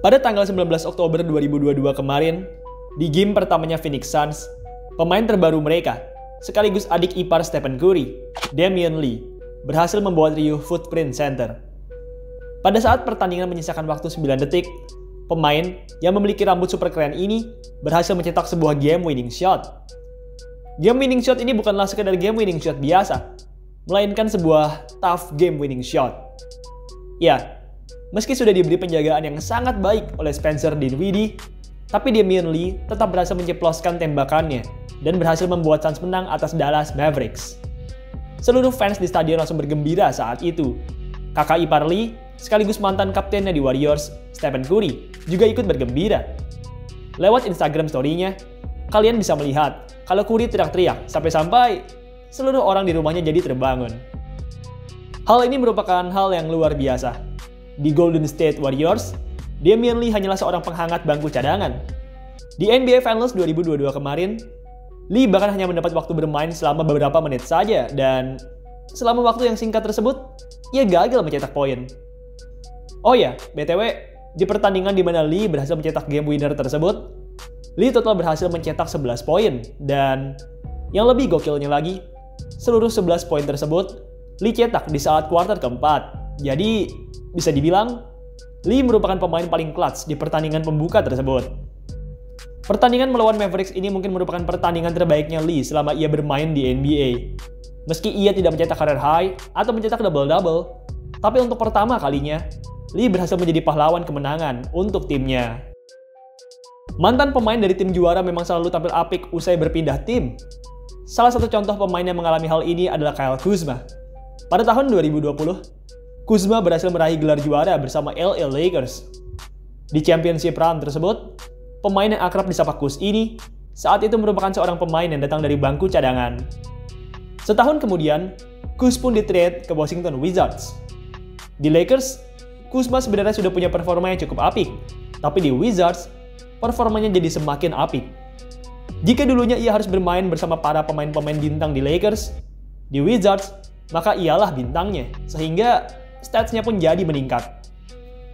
Pada tanggal 19 Oktober 2022 kemarin, di game pertamanya Phoenix Suns, pemain terbaru mereka, sekaligus adik ipar Stephen Curry, Damion Lee, berhasil membuat riuh Footprint Center. Pada saat pertandingan menyisakan waktu 9 detik, pemain yang memiliki rambut super keren ini berhasil mencetak sebuah game winning shot. Game winning shot ini bukanlah sekedar game winning shot biasa, melainkan sebuah tough game winning shot. Ya, meski sudah diberi penjagaan yang sangat baik oleh Spencer Dinwiddie, tapi Damion Lee tetap berhasil menceploskan tembakannya dan berhasil membuat Suns menang atas Dallas Mavericks. Seluruh fans di stadion langsung bergembira saat itu. Kakak ipar Lee, sekaligus mantan kaptennya di Warriors, Stephen Curry, juga ikut bergembira. Lewat Instagram story-nya, kalian bisa melihat kalau Curry teriak-teriak sampai-sampai seluruh orang di rumahnya jadi terbangun. Hal ini merupakan hal yang luar biasa. Di Golden State Warriors, Damion Lee hanyalah seorang penghangat bangku cadangan. Di NBA Finals 2022 kemarin, Lee bahkan hanya mendapat waktu bermain selama beberapa menit saja, dan selama waktu yang singkat tersebut, ia gagal mencetak poin. Oh ya, BTW, di pertandingan di mana Lee berhasil mencetak game winner tersebut, Lee total berhasil mencetak 11 poin, dan yang lebih gokilnya lagi, seluruh 11 poin tersebut Lee cetak di saat kuarter keempat. Jadi, bisa dibilang, Lee merupakan pemain paling clutch di pertandingan pembuka tersebut. Pertandingan melawan Mavericks ini mungkin merupakan pertandingan terbaiknya Lee selama ia bermain di NBA. Meski ia tidak mencetak career high atau mencetak double-double, tapi untuk pertama kalinya, Lee berhasil menjadi pahlawan kemenangan untuk timnya. Mantan pemain dari tim juara memang selalu tampil apik usai berpindah tim. Salah satu contoh pemain yang mengalami hal ini adalah Kyle Kuzma. Pada tahun 2020, Kuzma berhasil meraih gelar juara bersama LA Lakers. Di championship run tersebut, pemain yang akrab disapa Kuz ini saat itu merupakan seorang pemain yang datang dari bangku cadangan. Setahun kemudian, Kuz pun di-trade ke Washington Wizards. Di Lakers, Kuzma sebenarnya sudah punya performa yang cukup apik, tapi di Wizards, performanya jadi semakin apik. Jika dulunya ia harus bermain bersama para pemain-pemain bintang di Lakers, di Wizards, maka ialah bintangnya, sehingga stats-nya pun jadi meningkat.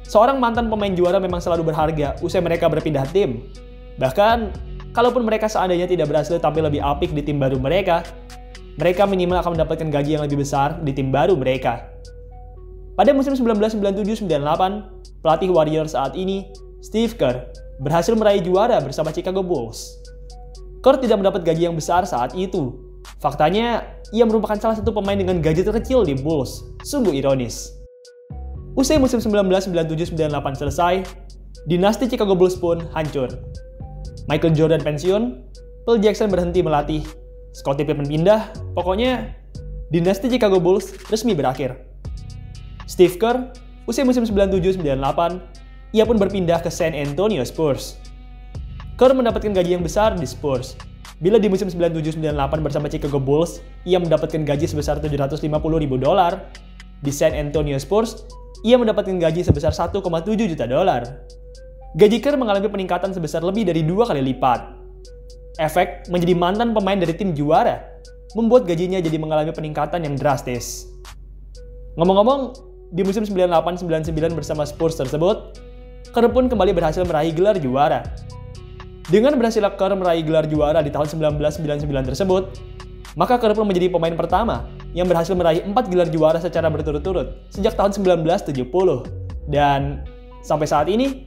Seorang mantan pemain juara memang selalu berharga usai mereka berpindah tim. Bahkan, kalaupun mereka seandainya tidak berhasil tampil lebih apik di tim baru mereka minimal akan mendapatkan gaji yang lebih besar di tim baru mereka. Pada musim 1997-98, pelatih Warriors saat ini, Steve Kerr, berhasil meraih juara bersama Chicago Bulls. Kerr tidak mendapat gaji yang besar saat itu. Faktanya, ia merupakan salah satu pemain dengan gaji terkecil di Bulls. Sungguh ironis. Usai musim 1997-98 selesai, dinasti Chicago Bulls pun hancur. Michael Jordan pensiun, Phil Jackson berhenti melatih, Scottie Pippen pindah, pokoknya dinasti Chicago Bulls resmi berakhir. Steve Kerr, usai musim 97-98, ia pun berpindah ke San Antonio Spurs. Kerr mendapatkan gaji yang besar di Spurs. Bila di musim 97-98 bersama Chicago Bulls, ia mendapatkan gaji sebesar $750.000. Di San Antonio Spurs, ia mendapatkan gaji sebesar $1,7 juta. Gaji Kerr mengalami peningkatan sebesar lebih dari 2 kali lipat. Efek menjadi mantan pemain dari tim juara membuat gajinya jadi mengalami peningkatan yang drastis. Ngomong-ngomong, di musim 98-99 bersama Spurs tersebut, Kerr pun kembali berhasil meraih gelar juara. Dengan berhasil Kerr meraih gelar juara di tahun 1999 tersebut, maka Kerr pun menjadi pemain pertama yang berhasil meraih 4 gelar juara secara berturut-turut sejak tahun 1970. Dan sampai saat ini,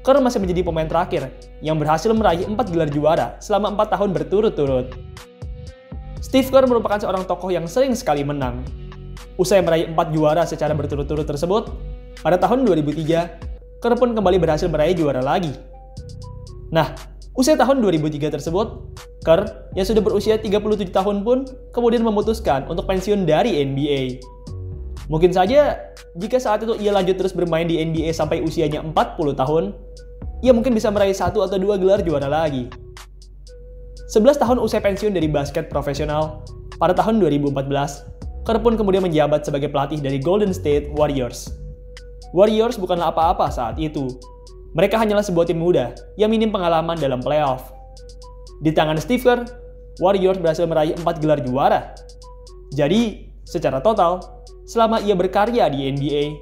Kerr masih menjadi pemain terakhir yang berhasil meraih 4 gelar juara selama 4 tahun berturut-turut. Steve Kerr merupakan seorang tokoh yang sering sekali menang. Usai meraih 4 juara secara berturut-turut tersebut, pada tahun 2003, Kerr pun kembali berhasil meraih juara lagi. Nah, usai tahun 2003 tersebut, Kerr yang sudah berusia 37 tahun pun kemudian memutuskan untuk pensiun dari NBA. Mungkin saja, jika saat itu ia lanjut terus bermain di NBA sampai usianya 40 tahun, ia mungkin bisa meraih 1 atau 2 gelar juara lagi. 11 tahun usai pensiun dari basket profesional, pada tahun 2014, Kerr pun kemudian menjabat sebagai pelatih dari Golden State Warriors. Warriors bukanlah apa-apa saat itu. Mereka hanyalah sebuah tim muda yang minim pengalaman dalam playoff. Di tangan Steve Kerr, Warriors berhasil meraih 4 gelar juara. Jadi, secara total, selama ia berkarya di NBA,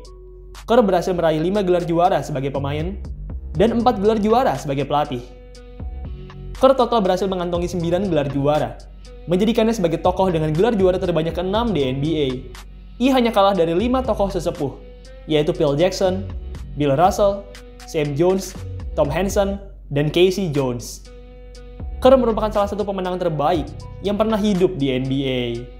Kerr berhasil meraih 5 gelar juara sebagai pemain, dan 4 gelar juara sebagai pelatih. Kerr total berhasil mengantongi 9 gelar juara, menjadikannya sebagai tokoh dengan gelar juara terbanyak ke-6 di NBA. Ia hanya kalah dari 5 tokoh sesepuh, yaitu Phil Jackson, Bill Russell, Sam Jones, Tom Henson, dan Casey Jones. Kerr merupakan salah satu pemenang terbaik yang pernah hidup di NBA.